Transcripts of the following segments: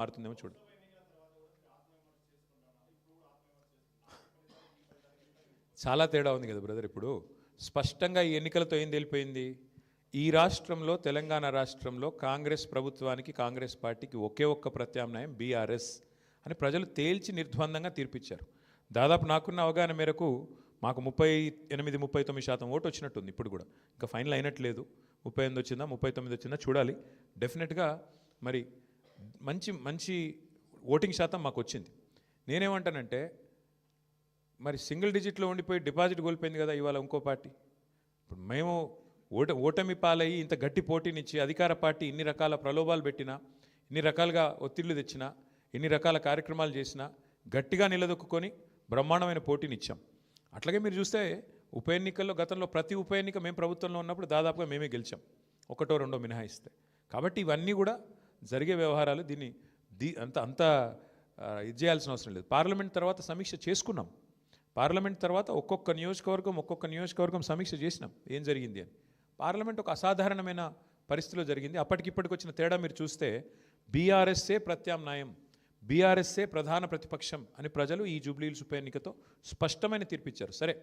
మారుతుందేమో చూడండి. చాలా తేడా ఉంది కదా బ్రదర్. ఇప్పుడు స్పష్టంగా ఈ ఎన్నికలతో ఏం తెలిపోయింది, ఈ రాష్ట్రంలో తెలంగాణ రాష్ట్రంలో కాంగ్రెస్ ప్రభుత్వానికి కాంగ్రెస్ పార్టీకి ఒకే ఒక్క ప్రత్యామ్నాయం బీఆర్ఎస్ అని ప్రజలు తేల్చి నిర్ద్వందంగా తీర్పిచ్చారు. దాదాపు నాకున్న అవగాహన మేరకు మాకు 38-39% ఓటు వచ్చినట్టుంది. ఇప్పుడు కూడా ఇంకా ఫైనల్ అయినట్లేదు. 38 వచ్చిందా 39 వచ్చిందా చూడాలి. డెఫినెట్గా మరి మంచి మంచి ఓటింగ్ శాతం మాకు వచ్చింది. నేనేమంటానంటే మరి సింగిల్ డిజిట్లో ఉండిపోయి డిపాజిట్ కోల్పోయింది కదా ఇవాళ ఇంకో పార్టీ. ఇప్పుడు మేము ఓటమి పాలయ్యి ఇంత గట్టి పోటీనిచ్చి అధికార పార్టీ ఇన్ని రకాల ప్రలోభాలు పెట్టినా, ఇన్ని రకాలుగా ఒత్తిళ్లు తెచ్చినా, ఎన్ని రకాల కార్యక్రమాలు చేసినా గట్టిగా నిలదొక్కుని బ్రహ్మాండమైన పోటీనిచ్చాం. అట్లాగే మీరు చూస్తే ఉప ఎన్నికల్లో గతంలో ప్రతి ఉప ఎన్నిక మేము ప్రభుత్వంలో ఉన్నప్పుడు దాదాపుగా మేమే గెలిచాం, ఒకటో రెండో మినహాయిస్తే. కాబట్టి ఇవన్నీ కూడా జరిగే వ్యవహారాలు. దీన్ని అంత ఇది చేయాల్సిన అవసరం లేదు. పార్లమెంట్ తర్వాత సమీక్ష చేసుకున్నాం. పార్లమెంట్ తర్వాత ఒక్కొక్క నియోజకవర్గం సమీక్ష చేసినాం ఏం జరిగింది అని. పార్లమెంట్ ఒక అసాధారణమైన పరిస్థితిలో జరిగింది. అప్పటికిప్పటికి వచ్చిన తేడా మీరు చూస్తే బీఆర్ఎస్ఏ ప్రత్యామ్నాయం, బీఆర్ఎస్ఏ ప్రధాన ప్రతిపక్షం అని ప్రజలు ఈ జూబ్లీహిల్స్ ఉప ఎన్నికతో స్పష్టమైన తీర్పిచ్చారు. సరే,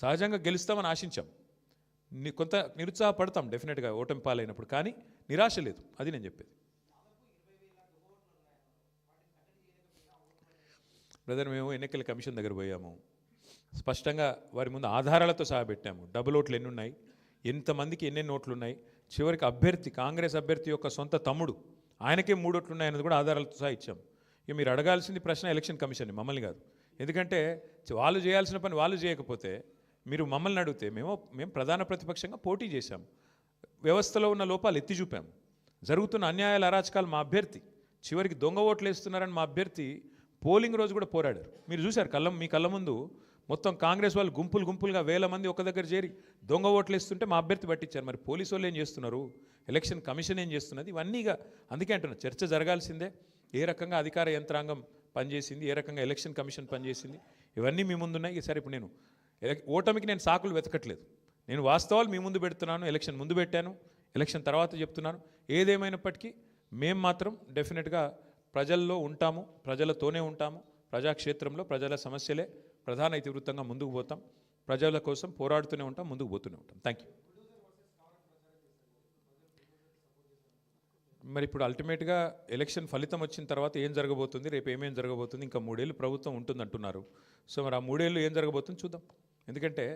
సహజంగా గెలుస్తామని ఆశించాం, కొంత నిరుత్సాహపడతాం డెఫినెట్గా ఓటమి పాలైనప్పుడు, కానీ నిరాశ లేదు. అది నేను చెప్పేది. బ్రదర్, మేము ఎన్నికల కమిషన్ దగ్గర పోయాము, స్పష్టంగా వారి ముందు ఆధారాలతో సహా పెట్టాము. డబుల్ ఓట్లు ఎన్ని ఉన్నాయి, ఎంతమందికి ఎన్నెన్ని ఓట్లు ఉన్నాయి, చివరికి అభ్యర్థి కాంగ్రెస్ అభ్యర్థి యొక్క సొంత తమ్ముడు ఆయనకే 3 ఓట్లు ఉన్నాయన్నది కూడా ఆధారాలతో సహా ఇచ్చాము. ఇక మీరు అడగాల్సింది ప్రశ్న ఎలక్షన్ కమిషన్ని, మమ్మల్ని కాదు. ఎందుకంటే వాళ్ళు చేయాల్సిన పని వాళ్ళు చేయకపోతే మీరు మమ్మల్ని అడిగితే మేము ప్రధాన ప్రతిపక్షంగా పోటీ చేశాము, వ్యవస్థలో ఉన్న లోపాలు ఎత్తి చూపాము, జరుగుతున్న అన్యాయాల అరాచకాలు మా అభ్యర్థి, చివరికి దొంగ ఓట్లు వేస్తున్నారని మా అభ్యర్థి పోలింగ్ రోజు కూడా పోరాడారు. మీరు చూశారు మీ కళ్ళ ముందు మొత్తం కాంగ్రెస్ వాళ్ళు గుంపులుగా 1000 మంది ఒక దగ్గర చేరి దొంగ ఓట్లు వేస్తుంటే మా అభ్యర్థి పట్టించారు. మరి పోలీసు వాళ్ళు ఏం చేస్తున్నారు, ఎలక్షన్ కమిషన్ ఏం చేస్తున్నది, ఇవన్నీగా అందుకే అంటున్నా చర్చ జరగాల్సిందే. ఏ రకంగా అధికార యంత్రాంగం పనిచేసింది, ఏ రకంగా ఎలక్షన్ కమిషన్ పనిచేసింది, ఇవన్నీ మీ ముందున్నాయి. సరే, ఇప్పుడు నేను ఓటమికి నేను సాకులు వెతకట్లేదు, నేను వాస్తవాలు మీ ముందు పెడుతున్నాను. ఎలక్షన్ ముందు పెట్టాను, ఎలక్షన్ తర్వాత చెప్తున్నాను. ఏదేమైనప్పటికీ మేము మాత్రం డెఫినెట్గా ప్రజల్లో ఉంటాము, ప్రజలతోనే ఉంటాము. ప్రజాక్షేత్రంలో ప్రజల సమస్యలే ప్రధాన ఇతివృత్తంగా ముందుకు పోతాం. ప్రజల కోసం పోరాడుతూనే ఉంటాం, ముందుకు పోతూనే ఉంటాం. Thank you. మరి ఇప్పుడు అల్టిమేట్గా ఎలక్షన్ ఫలితం వచ్చిన తర్వాత ఏం జరగబోతుంది, రేపు ఏమేం జరగబోతుంది, ఇంకా 3 ఏళ్ళు ప్రభుత్వం ఉంటుంది అంటున్నారు. సో మరి ఆ 3 ఏళ్ళు ఏం జరగబోతుంది చూద్దాం. ఎందుకంటే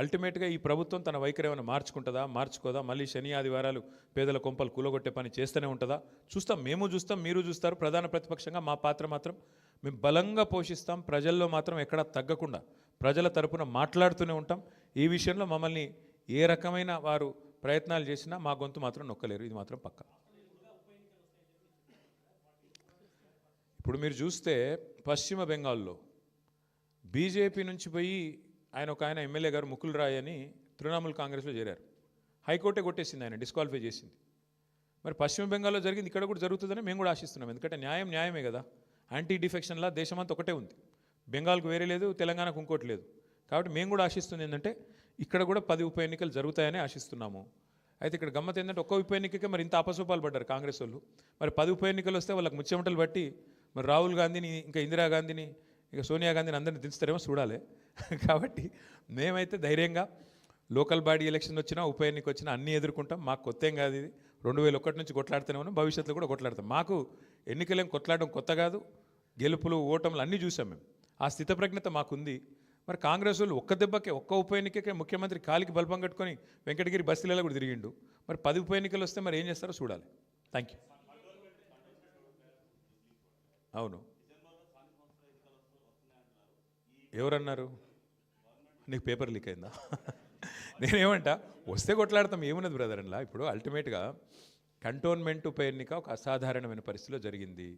అల్టిమేట్గా ఈ ప్రభుత్వం తన వైఖరి ఏమైనా మార్చుకుంటుందా, మార్చుకోదా, మళ్ళీ శని ఆదివారాలు పేదల కొంపలు కూలగొట్టే పని చేస్తూనే ఉంటుందా చూస్తాం. మేము చూస్తాం, మీరు చూస్తారు. ప్రధాన ప్రతిపక్షంగా మా పాత్ర మాత్రం మేము బలంగా పోషిస్తాం. ప్రజల్లో మాత్రం ఎక్కడా తగ్గకుండా ప్రజల తరపున మాట్లాడుతూనే ఉంటాం. ఈ విషయంలో మమ్మల్ని ఏ రకమైన వారు ప్రయత్నాలు చేసినా మా గొంతు మాత్రం నొక్కలేరు, ఇది మాత్రం పక్కా. ఇప్పుడు మీరు చూస్తే పశ్చిమ బెంగాల్లో బీజేపీ నుంచి పోయి ఒక ఆయన ఎమ్మెల్యే గారు ముకుల్ రాయ్ అని తృణమూల్ కాంగ్రెస్లో చేరారు. హైకోర్టే కొట్టేసింది, ఆయన డిస్క్వాలిఫై చేసింది. మరి పశ్చిమ బెంగాల్లో జరిగింది ఇక్కడ కూడా జరుగుతుందని మేము కూడా ఆశిస్తున్నాం. ఎందుకంటే న్యాయమే కదా. యాంటీ డిఫెక్షన్లా దేశమంతా ఒకటే ఉంది, బెంగాల్కు వేరే లేదు, తెలంగాణకు ఇంకోటి లేదు. కాబట్టి మేము కూడా ఆశిస్తుంది ఏంటంటే ఇక్కడ కూడా 10 ఉప ఎన్నికలు జరుగుతాయని ఆశిస్తున్నాము. అయితే ఇక్కడ గమ్మత్ ఏంటంటే ఒక్క ఉప ఎన్నికకే మరి ఇంత అపసూపాలు పడ్డారు కాంగ్రెస్ వాళ్ళు. మరి 10 ఉప ఎన్నికలు వస్తే వాళ్ళకి ముచ్చెమటలు బట్టి మరి రాహుల్ గాంధీని, ఇంకా ఇందిరాగాంధీని, ఇక సోనియా గాంధీని అందరినీ దించుతారేమో చూడాలి. కాబట్టి మేమైతే ధైర్యంగా లోకల్ బాడీ ఎలక్షన్ వచ్చినా ఉప ఎన్నిక వచ్చినా అన్నీ ఎదుర్కొంటాం. మాకు కొత్త ఏం కాదు, ఇది 2001 నుంచి కొట్లాడుతూనే ఉన్నాం, భవిష్యత్తులో కూడా కొట్లాడతాం. మాకు ఎన్నికలేం కొట్లాడడం కొత్త కాదు, గెలుపులు ఓటములు అన్నీ చూసాం మేము. ఆ స్థితప్రజ్ఞత మాకుంది. మరి కాంగ్రెస్ వాళ్ళు ఒక్క దెబ్బకే ఒక్క ఉప ఎన్నికకే ముఖ్యమంత్రి కాలికి బల్బం కట్టుకొని వెంకటగిరి బస్తీలలో కూడా తిరిగిండు. మరి 10 ఉప ఎన్నికలు వస్తే మరి ఏం చేస్తారో చూడాలి. Thank you. అవును, ఎవరన్నారు? నీకు పేపర్ లీక్ అయిందా? నేనేమంటా, వస్తే కొట్లాడతాం, ఏమున్నది బ్రదర్ అలా. ఇప్పుడు అల్టిమేట్గా కంటోన్మెంట్ ఉప ఎన్నిక ఒక అసాధారణమైన పరిస్థితిలో జరిగింది.